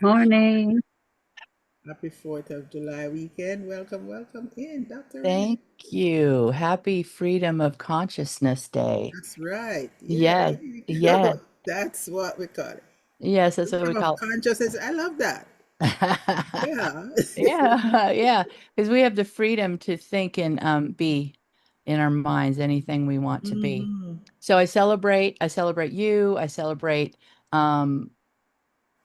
Morning. Happy 4th of July weekend. Welcome, welcome in, Dr. Renee. Thank you. Happy Freedom of Consciousness Day. That's right. Yeah, Yes, you yes, know, that's what we call it. yes, that's what we Freedom of call consciousness. I love that. it. Yeah. Yeah, yeah, because we have the freedom to think and be in our minds anything we want to be. Mhm. So I celebrate you, I celebrate um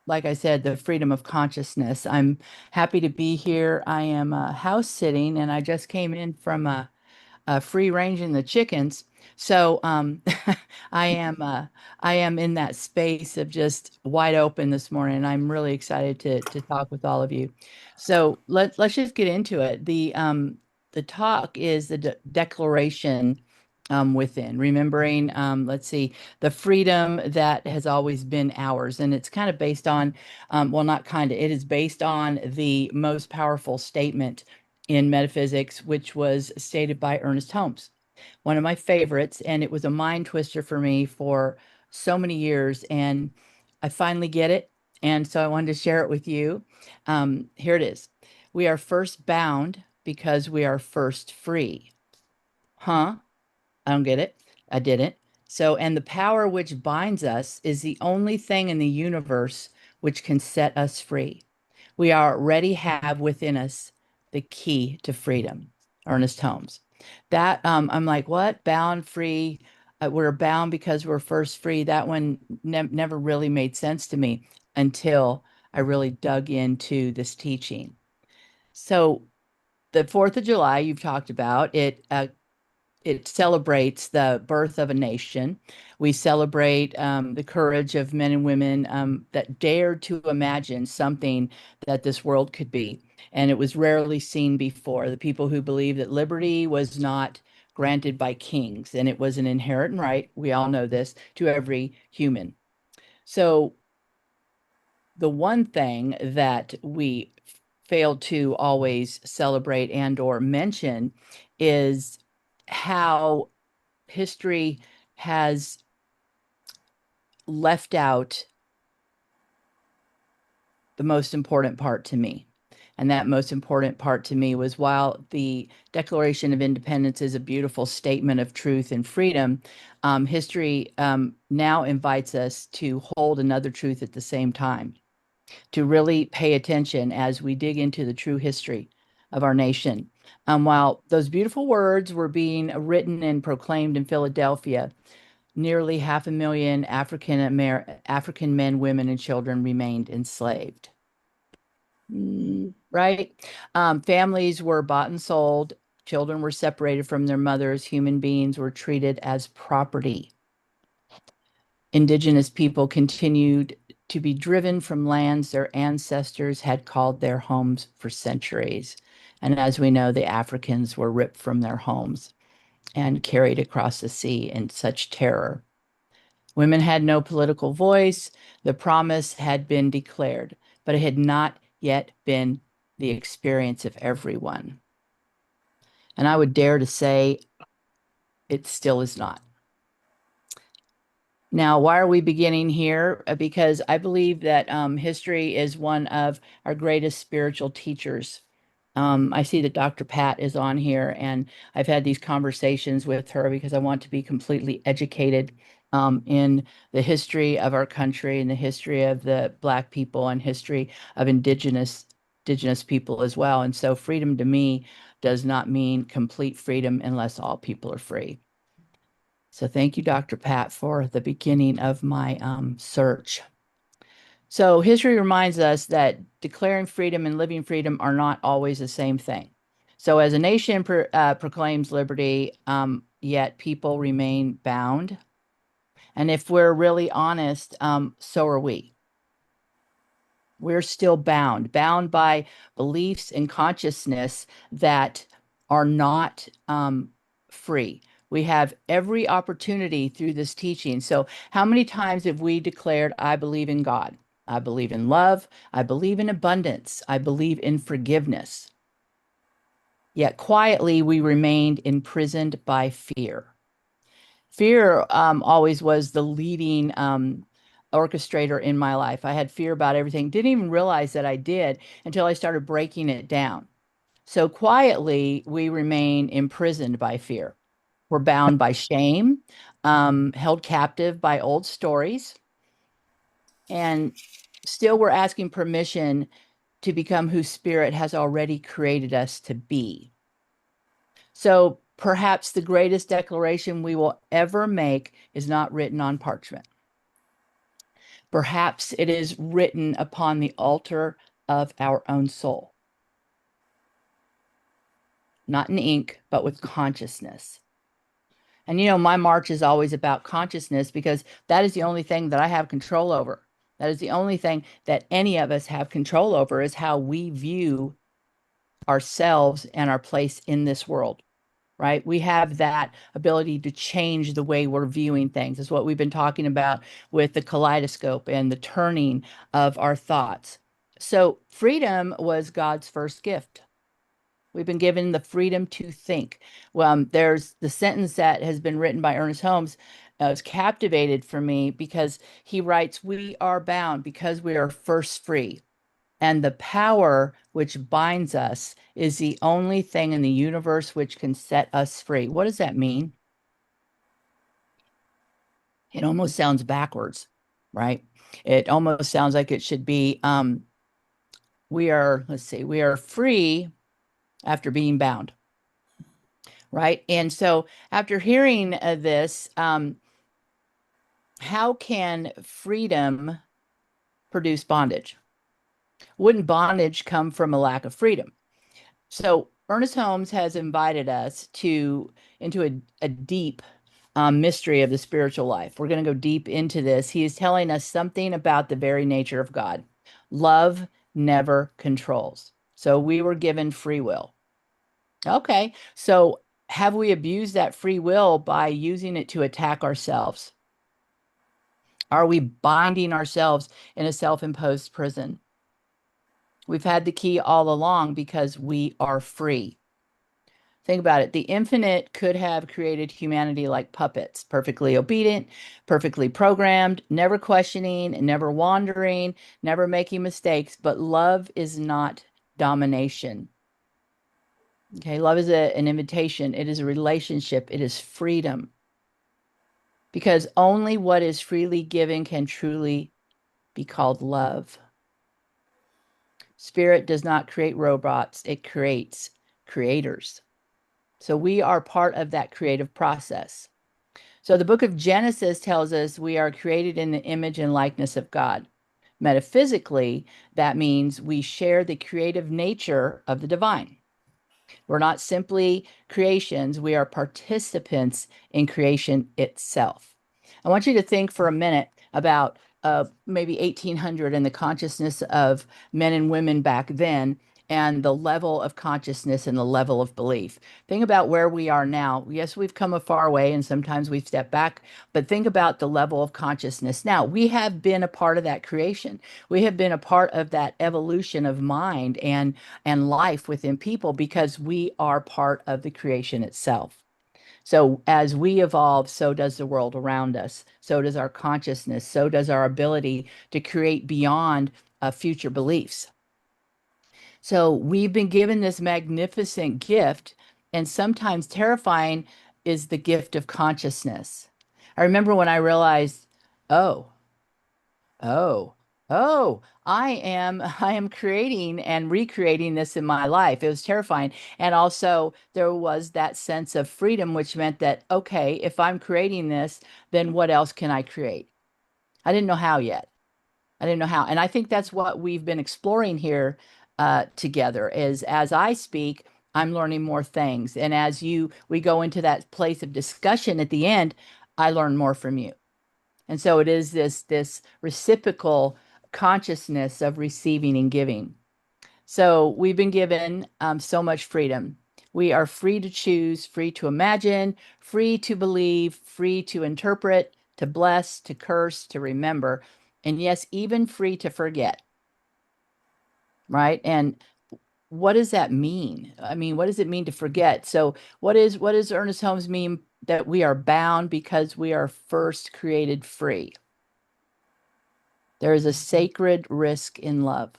like I said, the freedom of consciousness. I'm happy to be here. I am house sitting and I just came in from free ranging the chickens. So I am uh, I am in that space of just wide open this morning. I'm really excited to talk with all of you. So let's just get into it. The talk is the declaration within, remembering let's see, the freedom that has always been ours. And it's kind of based on well, not kind of, it is based on the most powerful statement in metaphysics, which was stated by Ernest Holmes, one of my favorites. And it was a mind twister for me for so many years. And I finally get it. And so I wanted to share it with you. Here it is. We are first bound because we are first free. Huh? I don't get it. I didn't. So, and the power which binds us is the only thing in the universe which can set us free. We already have within us the key to freedom. Ernest Holmes. That I'm like, what? Bound, free. We're bound because we're first free. That one never really made sense to me until I really dug into this teaching. So the 4th of July, you've talked about it. It celebrates the birth of a nation. We celebrate the courage of men and women that dared to imagine something that this world could be. And it was rarely seen before. The people who believed that liberty was not granted by kings and it was an inherent right, we all know this, to every human. So the one thing that we fail to always celebrate and or mention is how history has left out the most important part to me. And that most important part to me was while the Declaration of Independence is a beautiful statement of truth and freedom, history now invites us to hold another truth at the same time, to really pay attention as we dig into the true history of our nation. While those beautiful words were being written and proclaimed in Philadelphia, nearly 500,000 African men, women, and children remained enslaved. Right? Families were bought and sold. Children were separated from their mothers. Human beings were treated as property. Indigenous people continued to be driven from lands their ancestors had called their homes for centuries. And as we know, the Africans were ripped from their homes and carried across the sea in such terror. Women had no political voice. The promise had been declared, but it had not yet been the experience of everyone. And I would dare to say it still is not. Now, why are we beginning here? Because I believe that history is one of our greatest spiritual teachers. I see that Dr. Pat is on here, and I've had these conversations with her because I want to be completely educated in the history of our country and the history of the Black people and history of indigenous people as well. And so freedom to me does not mean complete freedom unless all people are free. So thank you, Dr. Pat, for the beginning of my search. So history reminds us that declaring freedom and living freedom are not always the same thing. So as a nation proclaims liberty, yet people remain bound. And if we're really honest, so are we. We're still bound by beliefs and consciousness that are not free. We have every opportunity through this teaching. So, how many times have we declared, I believe in God? I believe in love. I believe in abundance. I believe in forgiveness. Yet quietly, we remained imprisoned by fear. Fear always was the leading orchestrator in my life. I had fear about everything. Didn't even realize that I did until I started breaking it down. So quietly, we remain imprisoned by fear. We're bound by shame, held captive by old stories, and still we're asking permission to become who Spirit has already created us to be. So perhaps the greatest declaration we will ever make is not written on parchment. Perhaps it is written upon the altar of our own soul, not in ink, but with consciousness. And my march is always about consciousness because that is the only thing that I have control over. That is the only thing that any of us have control over is how we view ourselves and our place in this world, right? We have that ability to change the way we're viewing things. Is what we've been talking about with the kaleidoscope and the turning of our thoughts. So freedom was God's first gift. We've been given the freedom to think. Well, there's the sentence that has been written by Ernest Holmes. Was captivated for me because he writes, "We are bound because we are first free, and the power which binds us is the only thing in the universe which can set us free." What does that mean? It almost sounds backwards, right? It almost sounds like it should be, let's see, we are free after being bound. Right. And so after hearing this, how can freedom produce bondage? Wouldn't bondage come from a lack of freedom? So Ernest Holmes has invited us into a deep mystery of the spiritual life. We're going to go deep into this. He is telling us something about the very nature of God. Love never controls. So we were given free will. Okay. So have we abused that free will by using it to attack ourselves? Are we binding ourselves in a self-imposed prison? We've had the key all along because we are free. Think about it. The infinite could have created humanity like puppets, perfectly obedient, perfectly programmed, never questioning, never wandering, never making mistakes. But love is not domination. Okay. Love is an invitation, it is a relationship, it is freedom. Because only what is freely given can truly be called love. Spirit does not create robots, it creates creators. So we are part of that creative process. So the book of Genesis tells us we are created in the image and likeness of God. Metaphysically, that means we share the creative nature of the divine. We're not simply creations, we are participants in creation itself. I want you to think for a minute about maybe 1800 and the consciousness of men and women back then and the level of consciousness and the level of belief. Think about where we are now. Yes, we've come a far way and sometimes we've stepped back, but think about the level of consciousness now. We have been a part of that creation. We have been a part of that evolution of mind and life within people because we are part of the creation itself. So as we evolve, so does the world around us. So does our consciousness. So does our ability to create beyond future beliefs. So we've been given this magnificent gift, and sometimes terrifying is the gift of consciousness. I remember when I realized, oh, oh, I am creating and recreating this in my life. It was terrifying. And also there was that sense of freedom, which meant that, okay, if I'm creating this, then what else can I create? I didn't know how yet. I didn't know how. And I think that's what we've been exploring here together is as I speak, I'm learning more things. And as we go into that place of discussion at the end, I learn more from you. And so it is this reciprocal consciousness of receiving and giving. So we've been given so much freedom. We are free to choose, free to imagine, free to believe, free to interpret, to bless, to curse, to remember, and yes, even free to forget, right? And what does that mean? I mean, what does it mean to forget? So what does Ernest Holmes mean that we are bound because we are first created free? There is a sacred risk in love.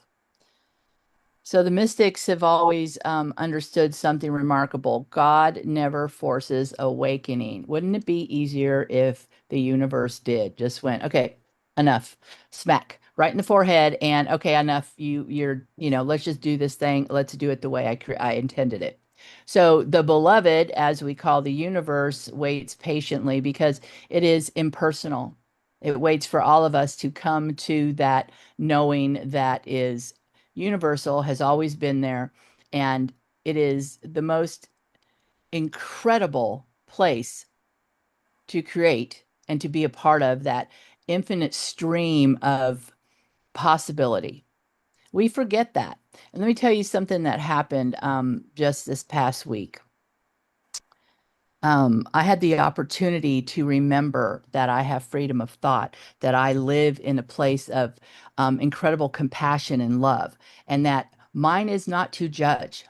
So the mystics have always understood something remarkable. God never forces awakening. Wouldn't it be easier if the universe did? Just went, okay, enough, smack right in the forehead, and okay, enough. Let's just do this thing. Let's do it the way I intended it. So the beloved, as we call the universe, waits patiently because it is impersonal. It waits for all of us to come to that knowing that is universal, has always been there, and it is the most incredible place to create and to be a part of that infinite stream of possibility. We forget that. And let me tell you something that happened just this past week. I had the opportunity to remember that I have freedom of thought, that I live in a place of incredible compassion and love, and that mine is not to judge.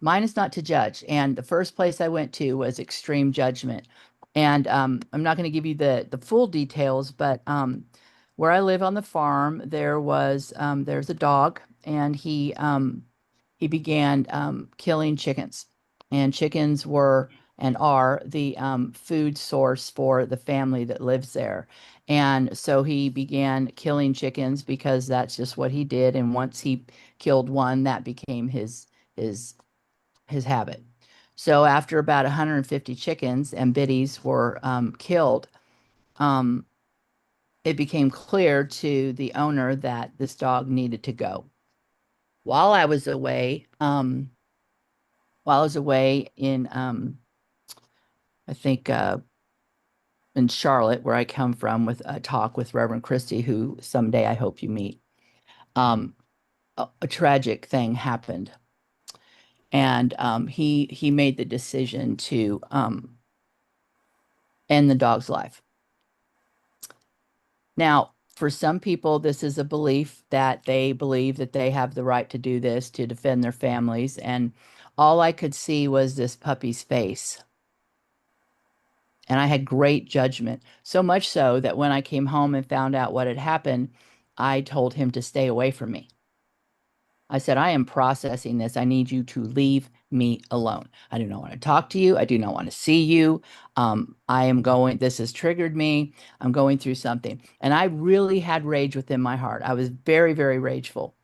Mine is not to judge. And the first place I went to was extreme judgment. And I'm not going to give you the full details, but where I live on the farm, there's a dog, and he began killing chickens, and chickens were and are the food source for the family that lives there. And so he began killing chickens because that's just what he did. And once he killed one, that became his his habit. So after about 150 chickens and biddies were killed, um, it became clear to the owner that this dog needed to go. While I was away, in, I think, in Charlotte, where I come from, with a talk with Reverend Christie, who someday I hope you meet, um, a tragic thing happened, and he made the decision to end the dog's life. Now, for some people, this is a belief that they believe that they have the right to do this to defend their families. And all I could see was this puppy's face. And I had great judgment, so much so that when I came home and found out what had happened, I told him to stay away from me. I said, I am processing this. I need you to leave me alone. I do not want to talk to you. I do not want to see you. This has triggered me. I'm going through something. And I really had rage within my heart. I was very, very rageful.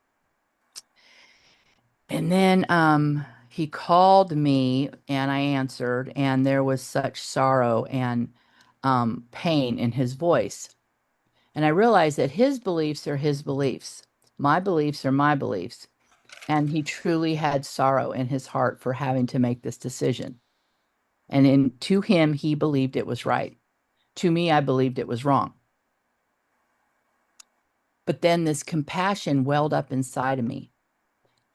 And then he called me and I answered, and there was such sorrow and pain in his voice. And I realized that his beliefs are his beliefs, my beliefs are my beliefs. And he truly had sorrow in his heart for having to make this decision. To him, he believed it was right. To me, I believed it was wrong. But then this compassion welled up inside of me,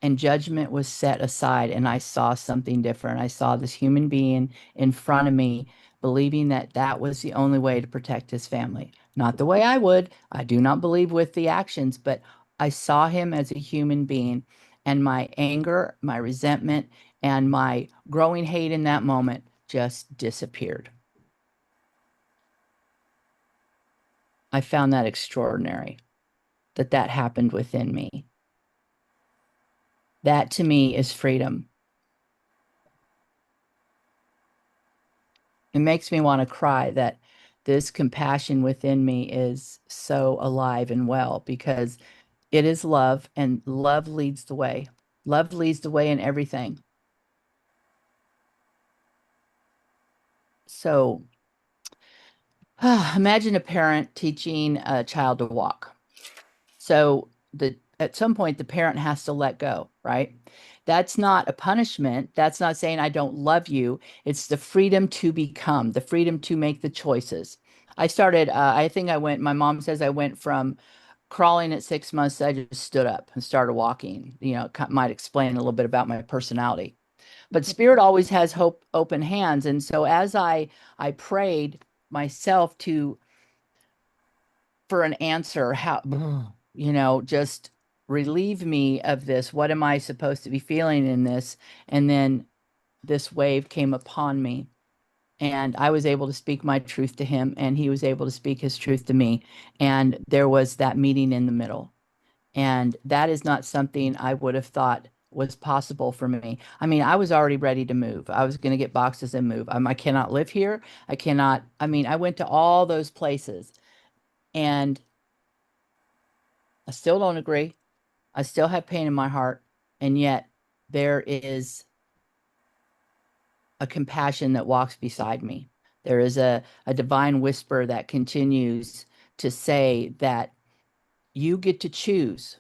and judgment was set aside, and I saw something different. I saw this human being in front of me, believing that that was the only way to protect his family. Not the way I would. I do not believe with the actions, but I saw him as a human being, and my anger, my resentment, and my growing hate in that moment just disappeared. I found that extraordinary, that happened within me. That to me is freedom. It makes me want to cry that this compassion within me is so alive and well, because it is love, and love leads the way. Love leads the way in everything. So imagine a parent teaching a child to walk. So at some point the parent has to let go, right? That's not a punishment. That's not saying I don't love you. It's the freedom to become, the freedom to make the choices. I think my mom says I went from crawling at 6 months. I just stood up and started walking. Might explain a little bit about my personality. But spirit always has hope, open hands. And so as I prayed myself to for an answer, how just relieve me of this. What am I supposed to be feeling in this? And then this wave came upon me, And I was able to speak my truth to him, and he was able to speak his truth to me. And there was that meeting in the middle. And that is not something I would have thought was possible for me. I mean, I was already ready to move. I was going to get boxes and move. I cannot live here. I cannot, I mean, I went to all those places and I still don't agree. I still have pain in my heart. And yet there is a compassion that walks beside me. There is a divine whisper that continues to say that you get to choose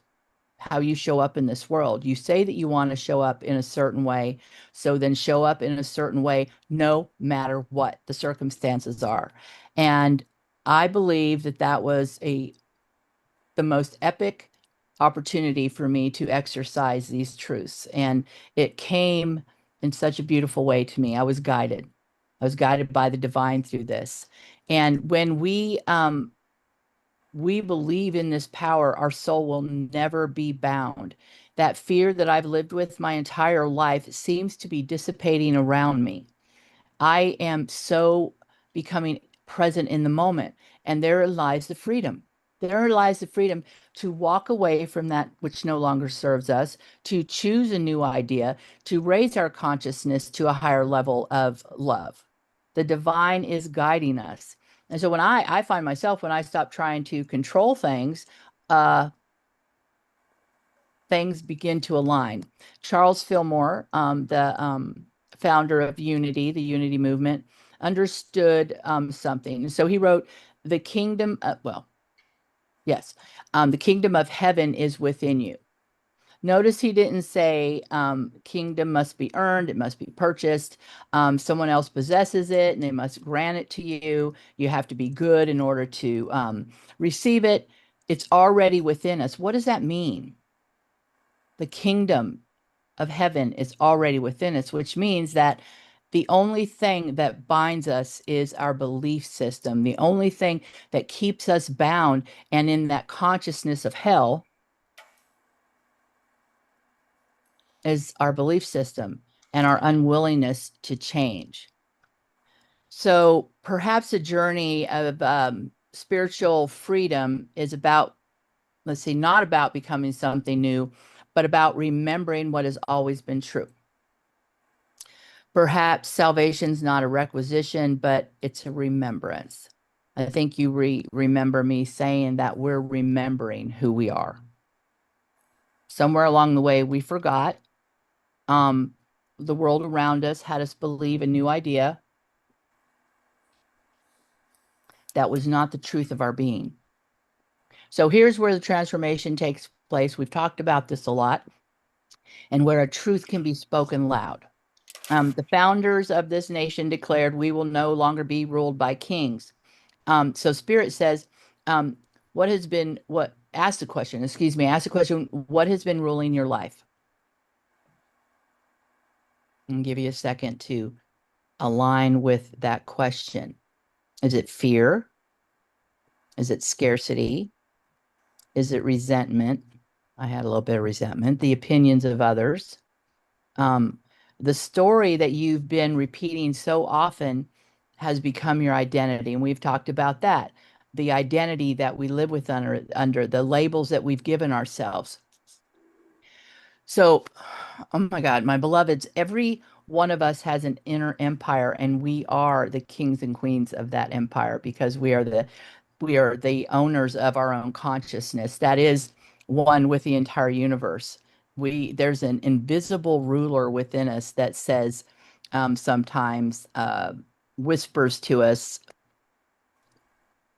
how you show up in this world. You say that you want to show up in a certain way, so then show up in a certain way no matter what the circumstances are. And I believe that that was a the most epic opportunity for me to exercise these truths. And it came in such a beautiful way to me. I was guided. I was guided by the divine through this. And when we believe in this power, our soul will never be bound. That fear that I've lived with my entire life seems to be dissipating around me. I am so becoming present in the moment, and there lies the freedom. There lies the freedom to walk away from that which no longer serves us, to choose a new idea, to raise our consciousness to a higher level of love. The divine is guiding us. And so when I find myself, when I stop trying to control things, uh, things begin to align. Charles Fillmore, the founder of Unity, the Unity movement, understood something. So he wrote, "The kingdom, well, yes, the kingdom of heaven is within you." Notice he didn't say kingdom must be earned, it must be purchased. Someone else possesses it and they must grant it to you. You have to be good in order to receive it. It's already within us. What does that mean? The kingdom of heaven is already within us, which means that the only thing that binds us is our belief system. The only thing that keeps us bound and in that consciousness of hell is our belief system and our unwillingness to change. So perhaps a journey of spiritual freedom is about, let's see, not about becoming something new, but about remembering what has always been true. Perhaps salvation's not a requisition, but it's a remembrance. I think you remember me saying that we're remembering who we are. Somewhere along the way, we forgot. Um, the world around us had us believe a new idea that was not the truth of our being. So here's where the transformation takes place. We've talked about this a lot, and where a truth can be spoken loud. The founders of this nation declared, "We will no longer be ruled by kings." So Spirit says, um, ask the question, excuse me, ask the question, what has been ruling your life? And give you a second to align with that question. Is it fear? Is it scarcity? Is it resentment? I had a little bit of resentment. The opinions of others. Um, the story that you've been repeating so often has become your identity. And we've talked about that. The identity that we live with under the labels that we've given ourselves. So, oh my God, my beloveds, every one of us has an inner empire, and we are the kings and queens of that empire because we are the owners of our own consciousness. That is one with the entire universe. There's an invisible ruler within us that says sometimes whispers to us,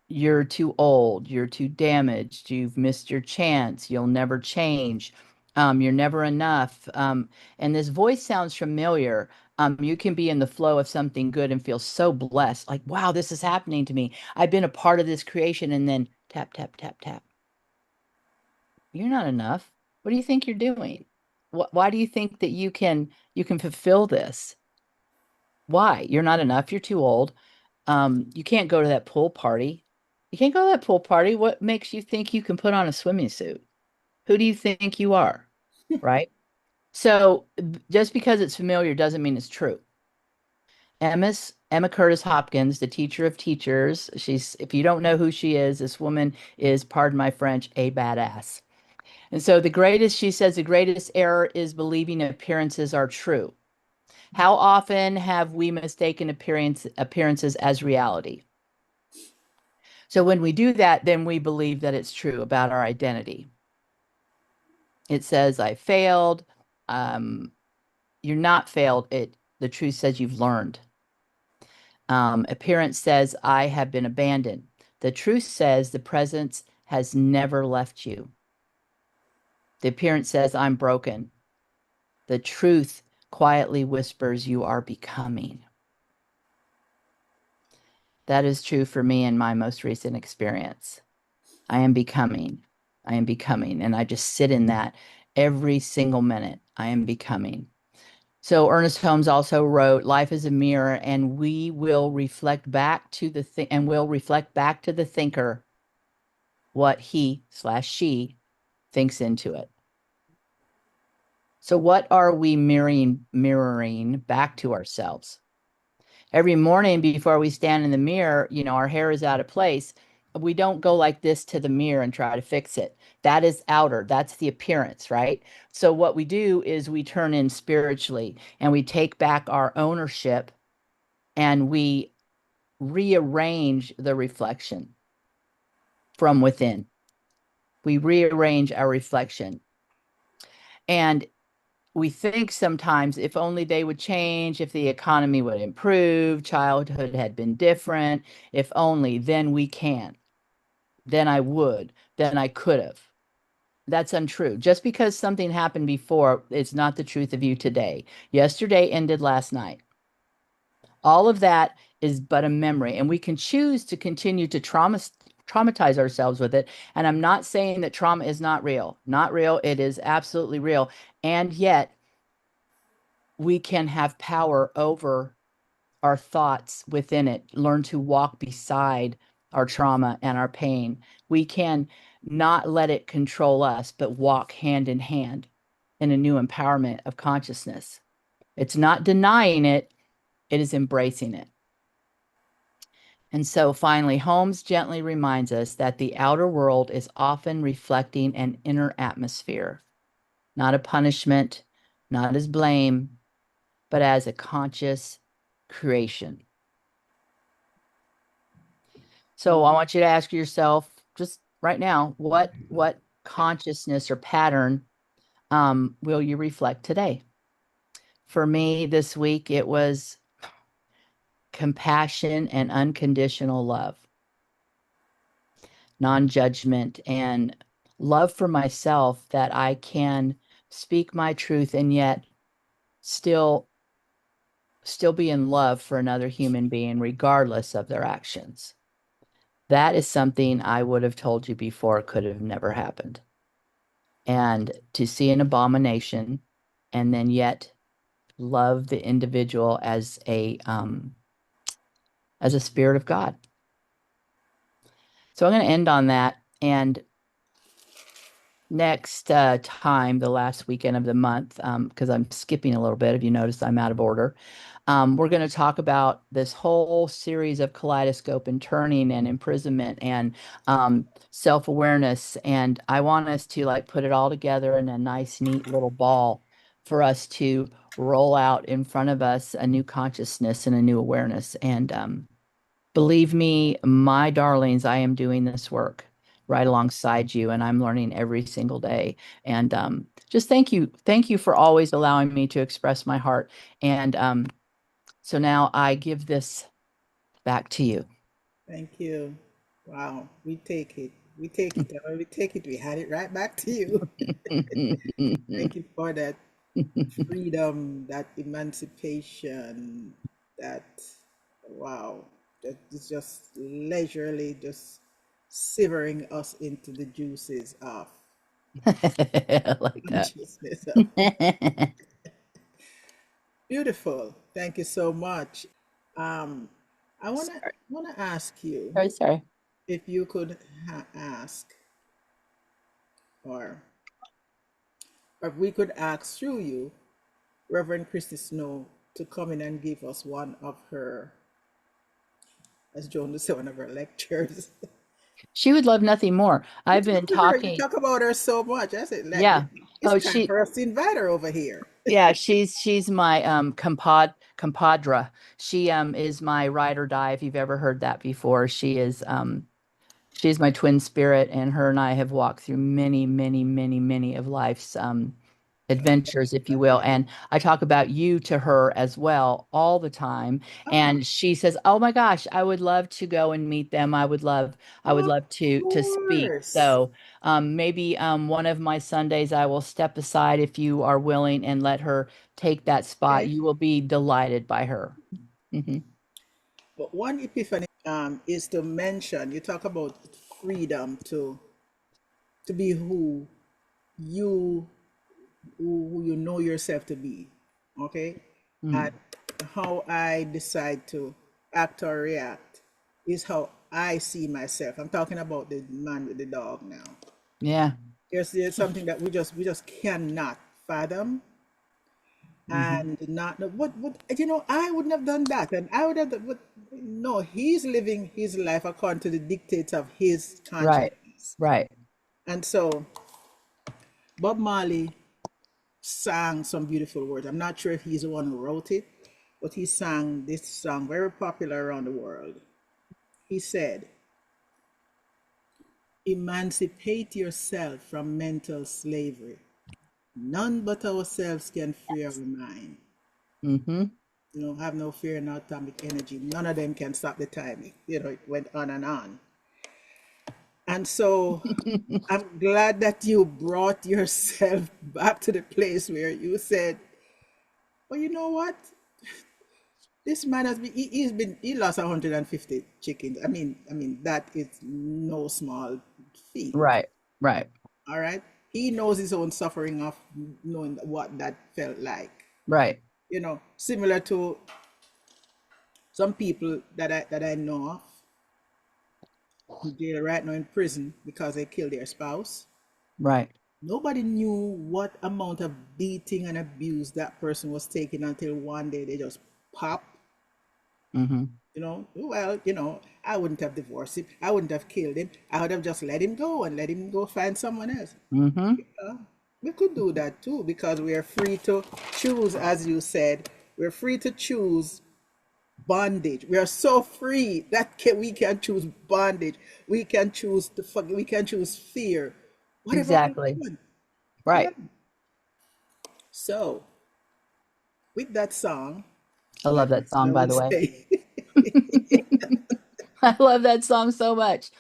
"You're too old, you're too damaged, you've missed your chance, you'll never change, you're never enough." And this voice sounds familiar. You can be in the flow of something good and feel so blessed, like, wow, this is happening to me. I've been a part of this creation, and then tap, tap, tap, tap. You're not enough. What do you think you're doing? Why do you think that you can fulfill this? Why? You're not enough. You're too old. You can't go to that pool party. You can't go to that pool party. What makes you think you can put on a swimming suit? Who do you think you are? Right? So just because it's familiar doesn't mean it's true. Emma Curtis Hopkins, the teacher of teachers. If you don't know who she is, this woman is, pardon my French, a badass. And so she says, the greatest error is believing appearances are true. How often have we mistaken appearances as reality? So when we do that, then we believe that it's true about our identity. It says, I failed. Um, you're not failed. The truth says you've learned. Appearance says, I have been abandoned. The truth says the presence has never left you. The appearance says, I'm broken. The truth quietly whispers, you are becoming. That is true for me in my most recent experience. I am becoming. I am becoming. And I just sit in that every single minute. I am becoming. So Ernest Holmes also wrote, life is a mirror, and we will reflect back to the thinker what he/she thinks into it. So what are we mirroring back to ourselves? Every morning before we stand in the mirror, our hair is out of place. We don't go like this to the mirror and try to fix it. That is outer. That's the appearance, right? So what we do is we turn in spiritually and we take back our ownership and we rearrange the reflection from within. We rearrange our reflection. And we think sometimes if only they would change, if the economy would improve, childhood had been different, if only, then we can, then I would, then I could have. That's untrue. Just because something happened before, it's not the truth of you today. Yesterday ended last night. All of that is but a memory, and we can choose to continue to traumatize ourselves with it. And I'm not saying that trauma is not real. Not real. It is absolutely real. And yet, we can have power over our thoughts within it, learn to walk beside our trauma and our pain. We can not let it control us, but walk hand in hand in a new empowerment of consciousness. It's not denying it, it is embracing it. And so finally, Holmes gently reminds us that the outer world is often reflecting an inner atmosphere, not a punishment, not as blame, but as a conscious creation. So I want you to ask yourself just right now, what consciousness or pattern will you reflect today? For me this week, it was compassion and unconditional love, non-judgment, and love for myself that I can speak my truth and yet still still be in love for another human being regardless of their actions. That is something I would have told you before could have never happened. And to see an abomination and then yet love the individual as a spirit of God. So I'm going to end on that. And next time, the last weekend of the month, because I'm skipping a little bit, if you notice I'm out of order. We're going to talk about this whole series of kaleidoscope and turning and imprisonment and self-awareness. And I want us to like put it all together in a nice, neat little ball for us to roll out in front of us a new consciousness and a new awareness. And believe me, my darlings, I am doing this work right alongside you, and I'm learning every single day. And just thank you for always allowing me to express my heart. And so now I give this back to you. Thank you. Wow, we take it. We take it. And when we take it, we hand it right back to you. Thank you for that freedom, that emancipation, that, wow, that is just leisurely just sivering us into the juices of I like that. consciousness of beautiful. Thank you so much. Um, I Sorry, wanna ask you sorry. if you could ask, or if we could ask through you, Reverend Christy Snow to come in and give us one of her as Joan would say, one of her lectures. She would love nothing more. You I've been talk to her, you talking. talk about her so much. I said, like, Yeah. it's Oh, time she, for us to invite her over here. yeah, she's my compadre. She is my ride or die, if you've ever heard that before. She's my twin spirit, and her and I have walked through many, many, many, many of life's adventures, if you will. And I talk about you to her as well all the time. Oh, And she says, "Oh my gosh, I would love to go and meet them. I would of love to speak." course. So maybe one of my Sundays I will step aside if you are willing and let her take that spot. Okay. You will be delighted by her. Hmm. But one epiphany is to mention, you talk about freedom to be you who you know yourself to be. Okay? And Mm. how I decide to act or react is how I see myself. I'm talking about the man with the dog now. Yeah. There's something that we just cannot fathom Hmm. and not know what I wouldn't have done that and I would have but no, he's living his life according to the dictates of his Right. consciousness. Right. And so Bob Marley sang some beautiful words. I'm not sure if he's the one who wrote it, but he sang this song very popular around the world. He said, emancipate yourself from mental slavery. None but ourselves can free our mind. Hmm. Have no fear in atomic energy. None of them can stop the timing. It went on and on. And so I'm glad that you brought yourself back to the place where you said, well, you know what? This man has been, he lost 150 chickens. I mean, that is no small feat. Right. Right. All right. He knows his own suffering of knowing what that felt like. Right. Similar to some people that I know of in jail right now in prison because they killed their spouse. Right. Nobody knew what amount of beating and abuse that person was taking until one day they just pop. Hmm. Well, I wouldn't have divorced him. I wouldn't have killed him. I would have just let him go and let him go find someone else. Hmm. Uh, we could do that too because we are free to choose, as you said. We're free to choose bondage. We are so free that we can choose bondage. We can choose to forget. We can choose fear. Whatever we Exactly. want. Yeah. Right. So with that song, I love that I song, by would the way. say, I love that song so much.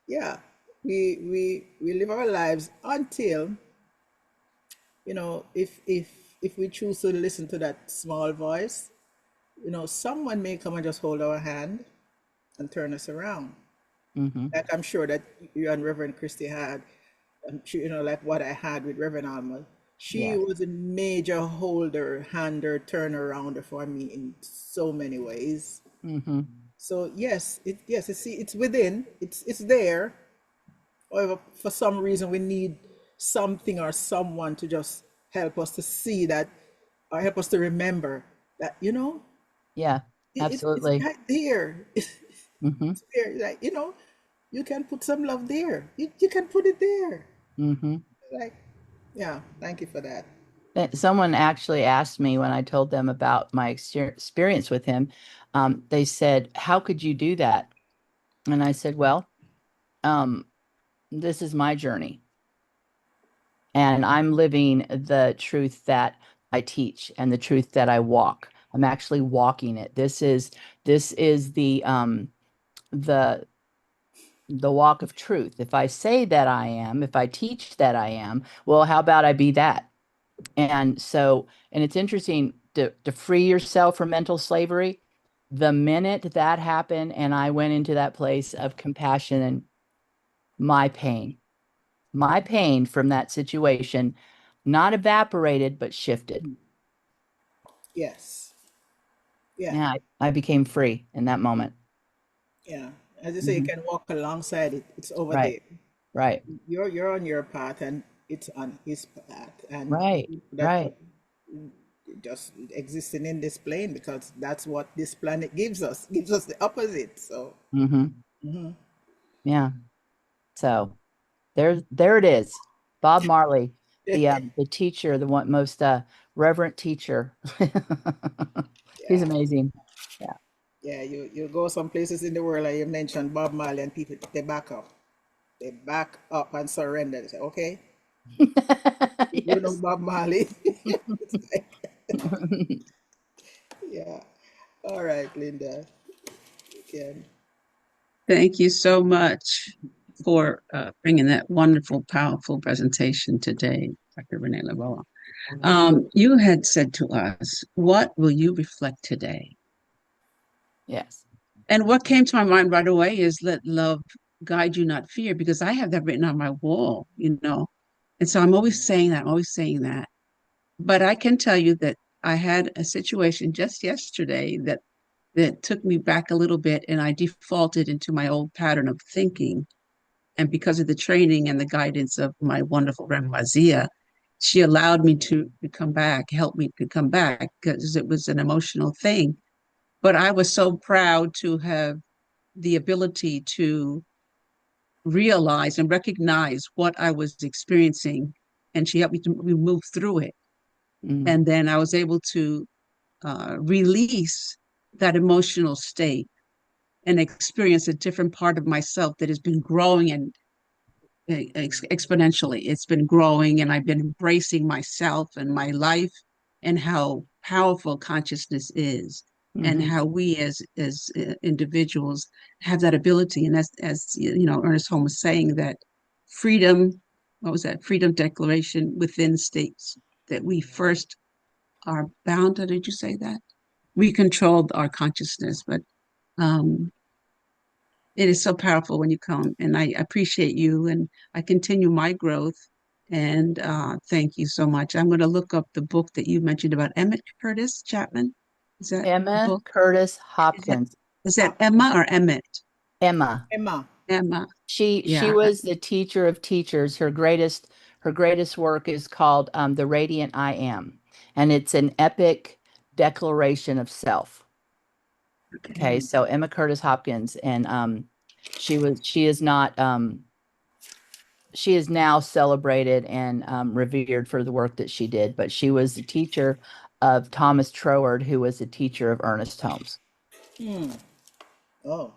yeah, we live our lives until if we choose to listen to that small voice, someone may come and just hold our hand and turn us around. Hmm. Like I'm sure that you and Reverend Christie had, I'm sure, like what I had with Reverend Alma. She Yes. was a major holder, hander, turnarounder for me in so many ways. Hmm. So yes, it's within, it's there. However, for some reason, we need something or someone to just help us to see that, or help us to remember that, Yeah, it's absolutely. right there. Hmm. It's there. Like, you can put some love there. You can put it there. Hmm. Like, yeah, thank you for that. Someone actually asked me when I told them about my experience with him. They said, "How could you do that?" And I said, "Well, um, this is my journey, and I'm living the truth that I teach and the truth that I walk. I'm actually walking it. This is the the walk of truth. If I say that I am, if I teach that I am, well, how about I be that?" And so, and it's interesting to free yourself from mental slavery. The minute that happened, and I went into that place of compassion and my pain, my pain from that situation, not evaporated, but shifted. Yes. Yeah. Yeah, I became free in that moment. Yeah. As you say, you Hmm. can walk alongside it. It's over Right, there. right, You're on your path and it's on his path. And right, that right. just existing in this plane because that's what this planet gives us the opposite. So Hmm. mhm. Yeah. So there it is. Bob Marley, the teacher, the one most reverent teacher. He's Yeah, amazing. Yeah. yeah. You go some places in the world and you mention Bob Marley and people they back up and surrender. They say, okay, you know Yes. Bob Marley. It's like, yeah. All right, Linda. You can. Thank you so much for bringing that wonderful, powerful presentation today, Dr. Renée Leboa. You had said to us, what will you reflect today? Yes. And what came to my mind right away is let love guide you, not fear, because I have that written on my wall, you know. And so I'm always saying that, I'm always saying that. But I can tell you that I had a situation just yesterday that took me back a little bit, and I defaulted into my old pattern of thinking. And because of the training and the guidance of my wonderful grandma Zia, she allowed me to come back, help me to come back because it was an emotional thing. But I was so proud to have the ability to realize and recognize what I was experiencing. And she helped me to move through it. Mm, And then I was able to release that emotional state and experience a different part of myself that has been growing and exponentially. It's been growing, and I've been embracing myself and my life and how powerful consciousness is, and hmm how we as individuals have that ability. And as you know, Ernest Holmes was saying that freedom, what was that? Freedom declaration within states that we first are bound to. Did you say that? We controlled our consciousness, but um, it is so powerful when you come, and I appreciate you, and I continue my growth. And thank you so much. I'm going to look up the book that you mentioned about Emmett Curtis Chapman. Is that the Emma book? Curtis Is that, Hopkins. is that Hopkins. Emma or Emmett? Emma. Emma. Emma. She Yeah. was the teacher of teachers. Her greatest work is called The Radiant I Am, and it's an epic declaration of self. Okay, Okay. so Emma Curtis Hopkins, and she is now celebrated and revered for the work that she did, but she was the teacher of Thomas Troward, who was the teacher of Ernest Holmes. Hmm. Oh,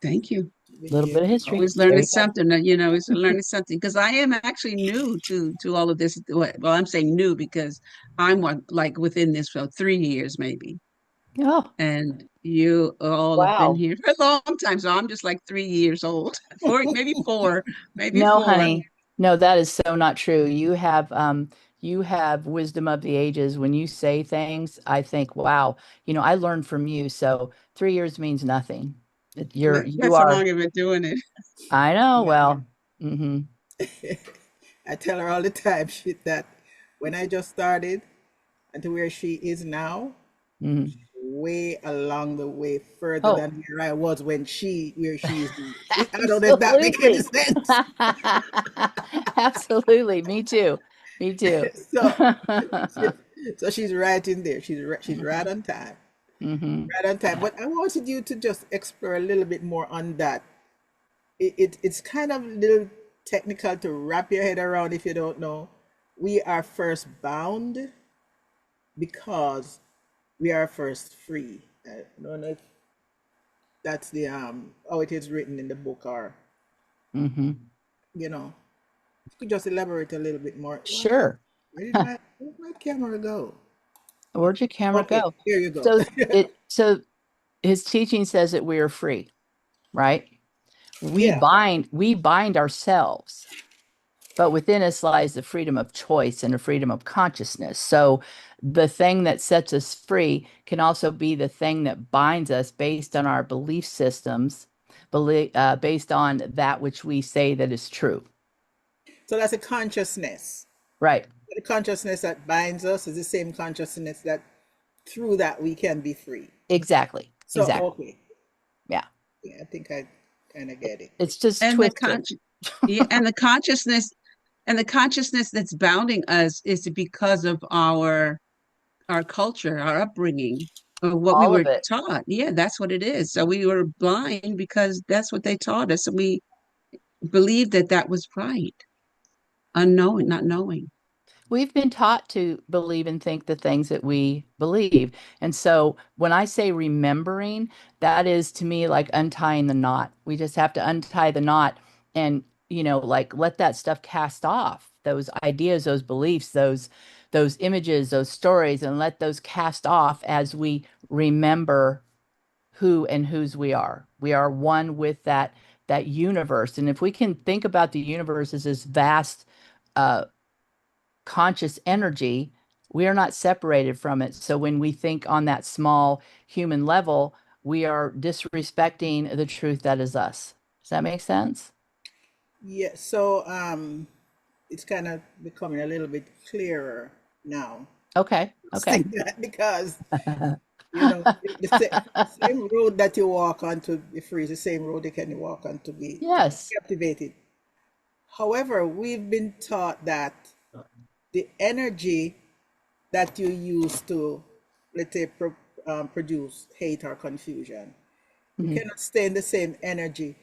Thank you. we A little hear bit of history. Always There learning you go. something. You know, always learning something because I am actually new to all of this. Well, I'm saying new because I'm like within this for 3 years maybe. Oh, And you all have been wow. here for a long time. So I'm just like 3 years old, four, maybe four, maybe No, four. honey. No, that is so not true. You have wisdom of the ages. When you say things, I think, wow, I learned from you. So 3 years means nothing. You That's how long are, I've been doing it. I know, yeah. well, mm-hmm, I tell her all the time shit that when I just started and to where she is now, mm-hmm. way along the way further Oh, than where I was when where she is now. I don't know if that makes any absolutely. sense. Absolutely. Me too. Me too. So, so she's right in there. She's right on time. Hmm. Right on time. Yeah. But I wanted you to just explore a little bit more on that. It's kind of a little technical to wrap your head around if you don't know. We are first bound because we are first free. I don't know if that's the how it is written in the book, or Hmm. you know, if you could just elaborate a little bit more. Sure. Where did my camera go? Where'd your camera Okay, go? here you go. So his teaching says that we are free, right? We Yeah. bind we bind ourselves, but within us lies the freedom of choice and the freedom of consciousness. So the thing that sets us free can also be the thing that binds us based on our belief systems, based on that which we say that is true. So that's a consciousness. Right. The consciousness that binds us is the same consciousness that through that we can be free. Exactly. So Exactly. okay, Yeah. yeah, I think I kind of get it. It's just And the twisted. con yeah, and the consciousness that's bounding us is because of our our culture, our upbringing, of what we All were of it. taught. Yeah, that's what it is. So we were blind because that's what they taught us, and we believed that that was right, unknowing, not knowing. We've been taught to believe and think the things that we believe. And so when I say remembering, that is to me like untying the knot. We just have to untie the knot and, like let that stuff cast off, those ideas, those beliefs, those images, those stories, and let those cast off as we remember who and whose we are. We are one with that universe. And if we can think about the universe as this vast uh conscious energy, we are not separated from it. So when we think on that small human level, we are disrespecting the truth that is us. Does that make sense? Yeah, so it's kind of becoming a little bit clearer now. Okay. Okay. Saying that because the same road that you walk on to be free is the same road you can walk on to be Yes. captivated. However, we've been taught that the energy that you use to, let's say, produce hate or confusion, you Mhm. cannot stay in the same energy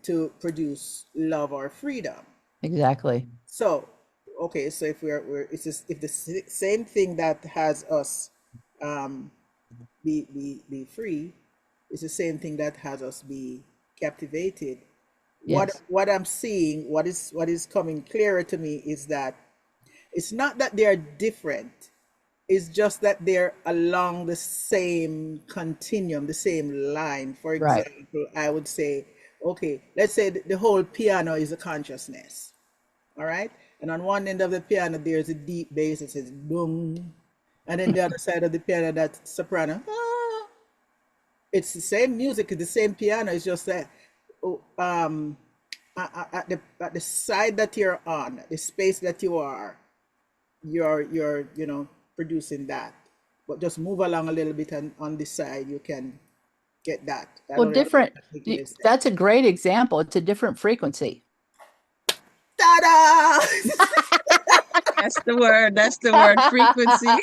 to produce love or freedom. Exactly. So, okay, so if we're it's just, if the same thing that has us um, be free is the same thing that has us be captivated. Yes. What I'm seeing, what is coming clearer to me is that it's not that they are different. It's just that they're along the same continuum, the same line. For Right. example, I would say, okay, let's say the whole piano is a consciousness, all right? And on one end of the piano, there's a deep bass that says boom. And then the other side of the piano, that's soprano. Ah. It's the same music, it's the same piano. It's just that oh, at the side that you're on, the space that you are, you're producing that. But just move along a little bit, and on this side you can get that. I Well, don't know if different. I'm making any sense. That's a great example. It's a different frequency. Ta-da! That's the word. That's the word. Frequency.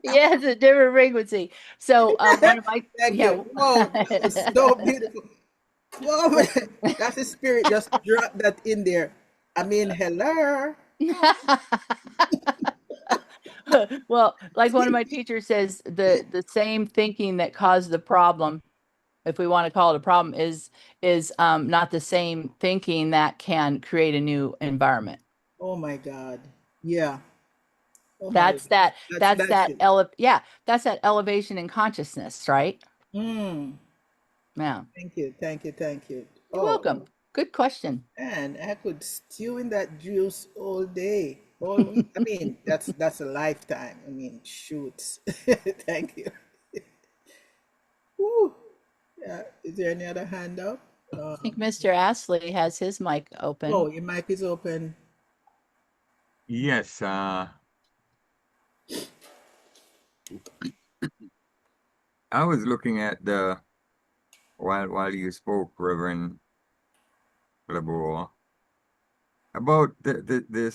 Yeah, it's a different frequency. So, one of my, Thank yeah. you. Whoa, that was so beautiful. Whoa, that's the spirit. Just drop that in there. I mean, hello. Well, like one of my teachers says, the same thinking that caused the problem, if we want to call it a problem, is not the same thinking that can create a new environment. Oh my God. Yeah. Oh my. That's that that's That's that it. ele yeah, that's that elevation in consciousness, right? Mm. Yeah. Thank you. Thank you. Thank you. You're Oh, welcome. Good question. man, I could stew in that juice all day, all week. I mean, that's a lifetime. I mean, shoot. Thank you. Woo. Yeah. Is there any other hand up? I think Mr. Astley has his mic Oh, open. your mic is open. Yes, I was looking at the while you spoke, Reverend Leboa, about the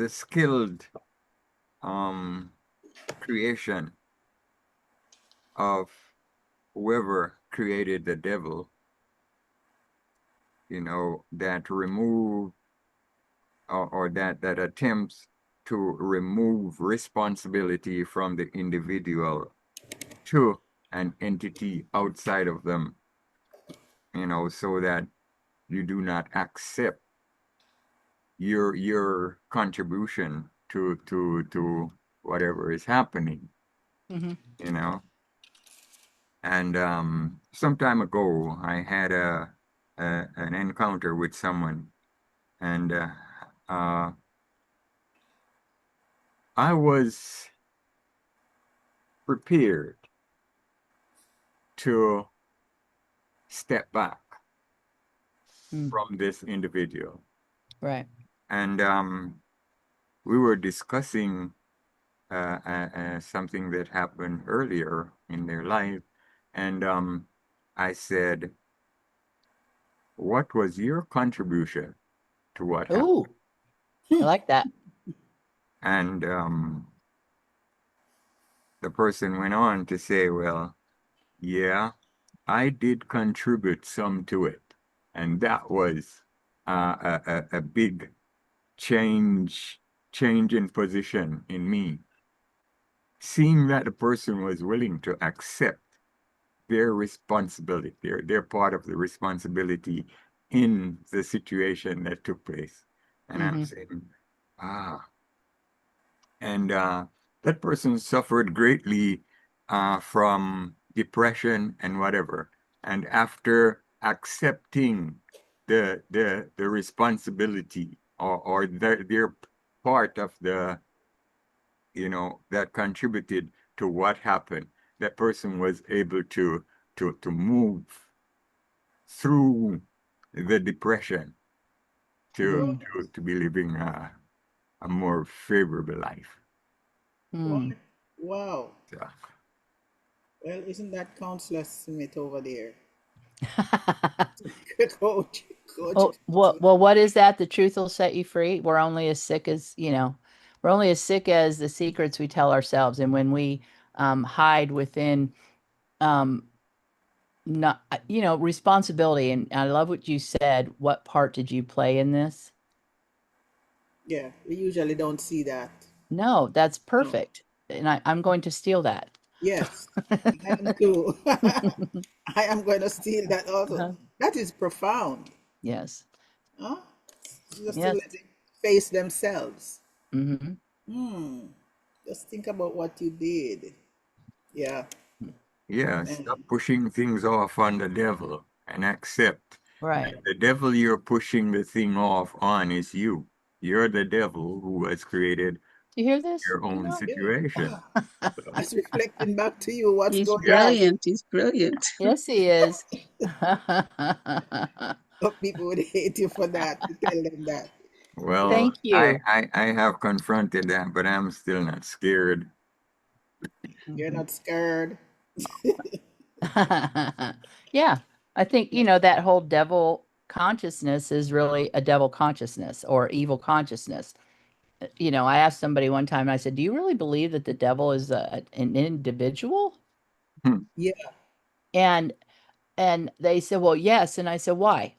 skilled um creation of whoever created the devil, that remove or that attempts to remove responsibility from the individual to an entity outside of them, so that you do not accept your contribution to whatever is happening, Hmm. you know. And some time ago, I had an encounter with someone, and uh, I was prepared to step back Mm, from this individual, right. and we were discussing something that happened earlier in their life. And I said, what was your contribution to what happened? Ooh, I like that. And the person went on to say, well, yeah, I did contribute some to it. And that was a big change, change in position in me. Seeing that the person was willing to accept their responsibility, they're part of the responsibility in the situation that took place. And I'm Hmm. saying, ah, and that person suffered greatly from depression and whatever. And after accepting the responsibility or their part of the, that contributed to what happened, that person was able to move through the depression to Hmm. What? to be living a more favorable life. What? Hmm. Wow. So, Well, isn't that Counselor Smith over there? Coach, Coach Oh, Smith. what is that? The truth will set you free. We're only as sick as, we're only as sick as the secrets we tell ourselves. And when we hide within um, not, responsibility. And I love what you said. What part did you play in this? Yeah, we usually don't see that. No, that's No. perfect. And I'm going to steal that. Yes, I am too. I am going to steal that also. Uh-huh. That is profound. Yes. Huh? Just to Yes. let it face themselves. Hmm. Hmm. Just think about what you did. Yeah, yeah, stop man. pushing things off on the devil and accept that Right. the devil you're pushing the thing off on is you. You're the devil who has created You hear this? your own Yeah. situation. Ah, So, just reflecting back to you what's He's going yeah. on. brilliant. He's brilliant. Yes, he is. But people would hate you for that, to tell them that. Yeah, Well, Thank you. I have confronted that, but I'm still not scared. you're Mhm. not scared. Yeah, I think, that whole devil consciousness is really a devil consciousness or evil consciousness. I asked somebody one time, I said, "Do you really believe that the devil is an individual?" Hmm. Yeah. And they said, "Well, yes." And I said, "Why?"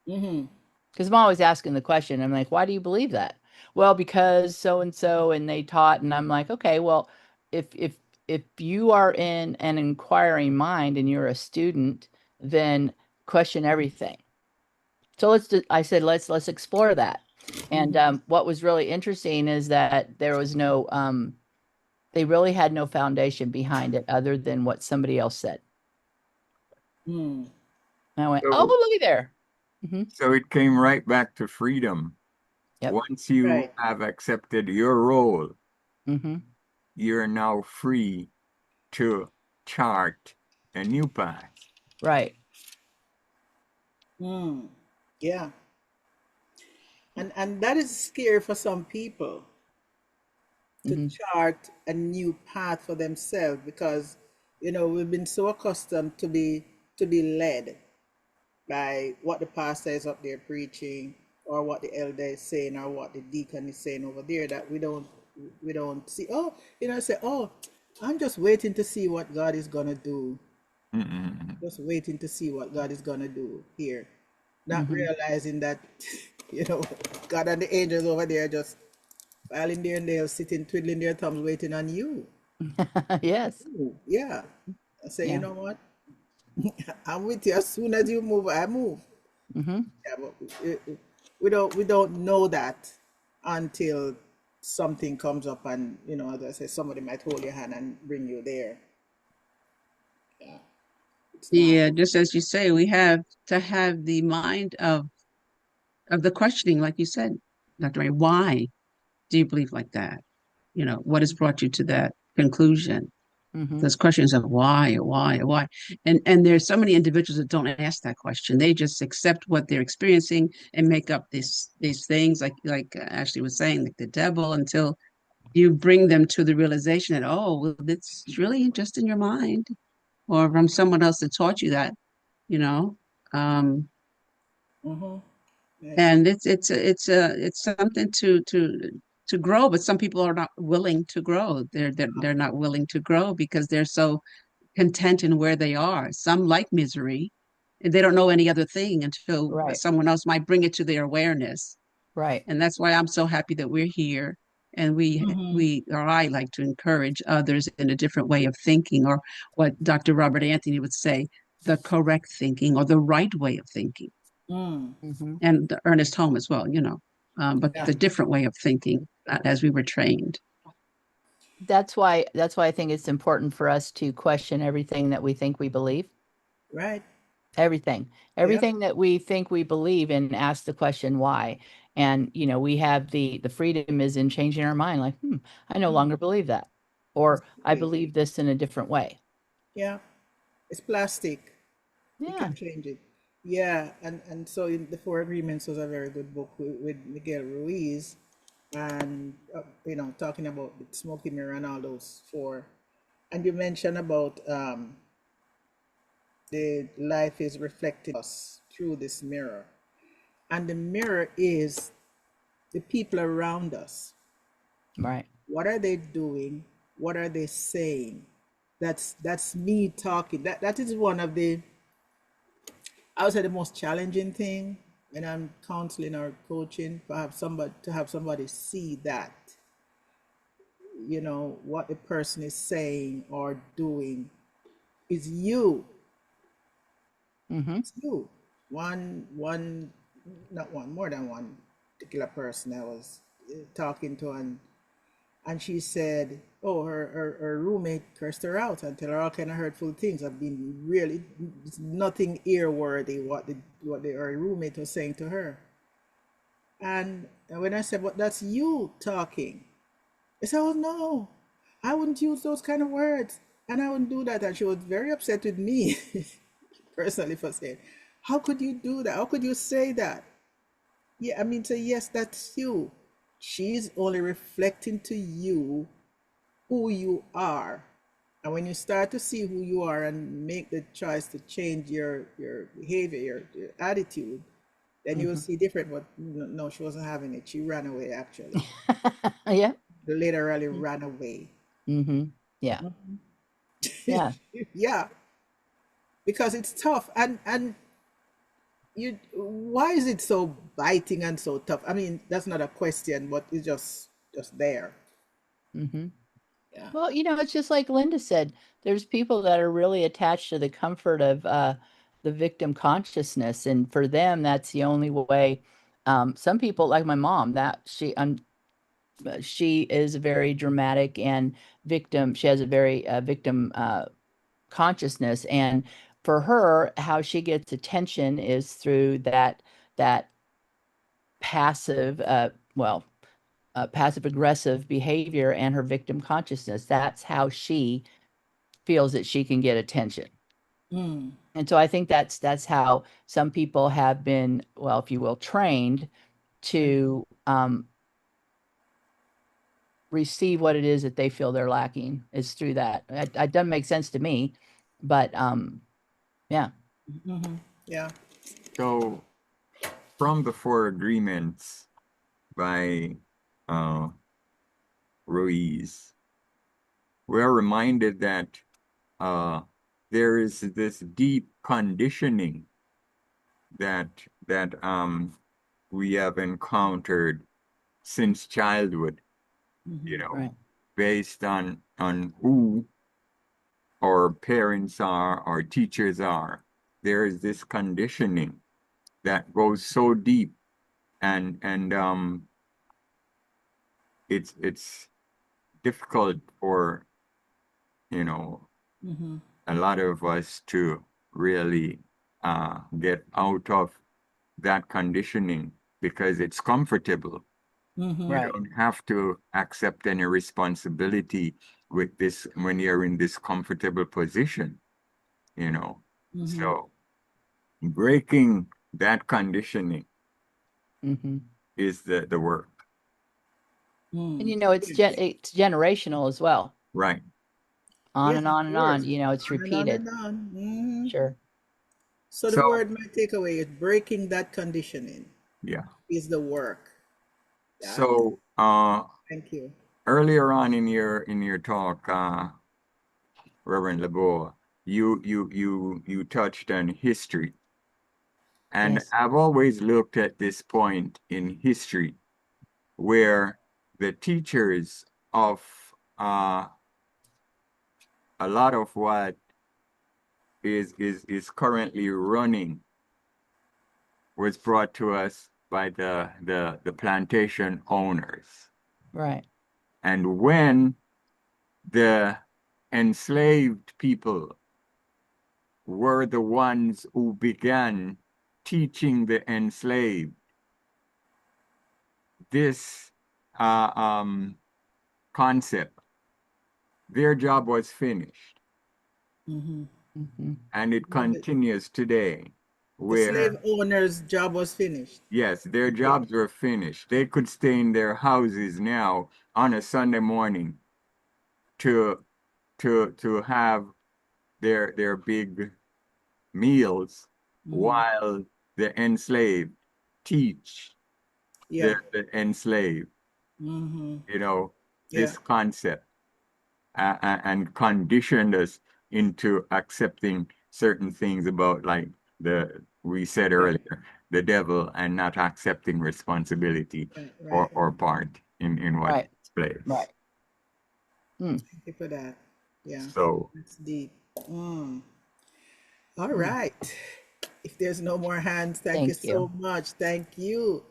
Mm-hmm. Because I'm always asking the question. I'm like, "Why do you believe that?" Well, because so and so, and they taught, and I'm like, "Okay, well, if you are in an inquiring mind and you're a student, then question everything." So I said, let's explore that. And Mm-hmm. what was really interesting is that there was no, they really had no foundation behind it other than what somebody else said. Mm. And I went, So, oh, looky there. Hmm. so it came right back to freedom. Yep. Once you Right. have accepted your role, Hmm. you're now free to chart a new path. Right. Mm. Yeah. And that is scary for some people to Hmm. chart a new path for themselves because we've been so accustomed to be led by what the pastor is up there preaching or what the elder is saying or what the deacon is saying over there that we don't see. Oh, say, oh, I'm just waiting to see what God is gonna do. Mm-mm. Just waiting to see what God is gonna do here, not Hmm. realizing that you know God and the angels over there just filing their nails, sitting twiddling their thumbs, waiting on you. Yes. Ooh, yeah. I say, you Yeah. know what? I'm with you. As soon as you move, I move. Hmm. Yeah, but we don't know that until something comes up, and as I say, somebody might hold your hand and bring you there. Yeah, it's not. Yeah, just as you say, we have to have the mind of the questioning, like you said, Dr. Ray. Why do you believe like that? What has brought you to that conclusion? Hmm. Those questions of why, and there's so many individuals that don't ask that question. They just accept what they're experiencing and make up these things, like Ashley was saying, like the devil, until you bring them to the realization that, oh, well, it's really just in your mind, or from someone else that taught you that, you know. Um, Mm-hmm. Yes. and it's something to to grow, but some people are not willing to grow. They're not willing to grow because they're so content in where they are. Some like misery, and they don't know any other thing until Right. someone else might bring it to their awareness. Right. And that's why I'm so happy that we're here. And Mm-hmm. or I like to encourage others in a different way of thinking, or what Dr. Robert Anthony would say, the correct thinking or the right way of thinking, Mm. Hmm. and Ernest Holm as well, but Yeah. the different way of thinking as we were trained. That's why I think it's important for us to question everything that we think we believe. Right. Everything. Yep. Everything that we think we believe and ask the question why. And we have the freedom is in changing our mind, like, I no longer believe that. Or I Exactly. believe this in a different way. Yeah. It's plastic. We Yeah. can change it. Yeah, and so in the Four Agreements was a very good book with Miguel Ruiz, and talking about the smoky mirror and all those four. And you mentioned about the life is reflected us through this mirror, and the mirror is the people around us. Right. What are they doing? What are they saying? That's me talking. That is one of the, I would say, the most challenging thing when I'm counseling or coaching, to have somebody see that, what the person is saying or doing is you. Mm-hmm. It's you. One, not one, more than one particular person I was talking to, and she said, oh, her roommate cursed her out and tell her all kind of hurtful things. I've been really, it's nothing earworthy what her roommate was saying to her. And when I said, but that's you talking, they said, oh no, I wouldn't use those kind of words and I wouldn't do that. And she was very upset with me personally for saying, how could you do that? How could you say that? Yeah, I mean, say, yes, that's you. She's only reflecting to you who you are. And when you start to see who you are and make the choice to change your behavior, your attitude, then you will Mm-hmm. see different. But no, she wasn't having it. She ran away, actually. Yeah. Literally ran away. Mm-hmm. Yeah. Yeah. Yeah, because it's tough. And why is it so biting and so tough? I mean, that's not a question, but it's just there. Mm-hmm. Yeah. Well, it's just like Linda said, there's people that are really attached to the comfort of the victim consciousness. And for them, that's the only way. Some people, like my mom, that she is very dramatic and victim. She has a very victim consciousness. And for her, how she gets attention is through that passive, passive aggressive behavior and her victim consciousness. That's how she feels that she can get attention. Mm. And so I think that's how some people have been, well, if you will, trained to receive what it is that they feel they're lacking is through that. It doesn't make sense to me, but yeah. Mm-hmm. Yeah. So from the Four Agreements by uh, Ruiz, we're reminded that uh, there is this deep conditioning that we have encountered since childhood, you Mm-hmm. know, Right. based on who our parents are, our teachers are. There is this conditioning that goes so deep, and it's difficult for, you know, Mm-hmm. a lot of us to really get out of that conditioning because it's comfortable. Mm-hmm. You Right. don't have to accept any responsibility with this when you're in this comfortable position, you know. Mm-hmm. So breaking that conditioning Hmm. is the work, And Mm. it's Yes. it's generational as well. right? On Yes, and of on and on. course. It's On and on repeated. and on. Mm-hmm. Sure. So the So word my takeaway is breaking that conditioning yeah. is the work. Yeah. So Thank you. Earlier on in your talk, Reverend Leboa, you touched on history. And Yes. I've always looked at this point in history where the teachers of a lot of what is currently running was brought to us by the plantation owners. Right. And when the enslaved people were the ones who began teaching the enslaved this concept, their job was finished. Mm-hmm. Mm-hmm. And it Love it. continues today, The slave where, owner's job was finished. yes, their Okay. jobs were finished. They could stay in their houses now on a Sunday morning to to have their big meals Mm-hmm. while the enslaved teach Yeah. the enslaved, Mm-hmm. you know, Yeah. this concept, and conditioned us into accepting certain things about, like we said Yeah. earlier, the devil, and not accepting responsibility Right. or, Right. or part in what Right. takes place. Right. Mm. Thank you for that. Yeah. So, That's deep. Mm. All Mm. right. If there's no more hands, thank you Thank so you. much. Thank you,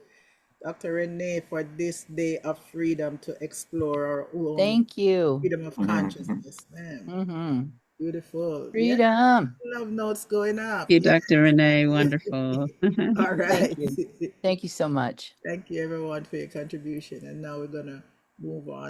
Dr. Renee, for this day of freedom to explore our own Thank you. freedom of mhm. consciousness. Man, Mm-hmm. beautiful. Yeah. Freedom. Love notes going up. You, Yeah. Dr. Renee. Wonderful. All Thank right. you. Thank you so much. Thank you, everyone, for your contribution. And now we're going to move on.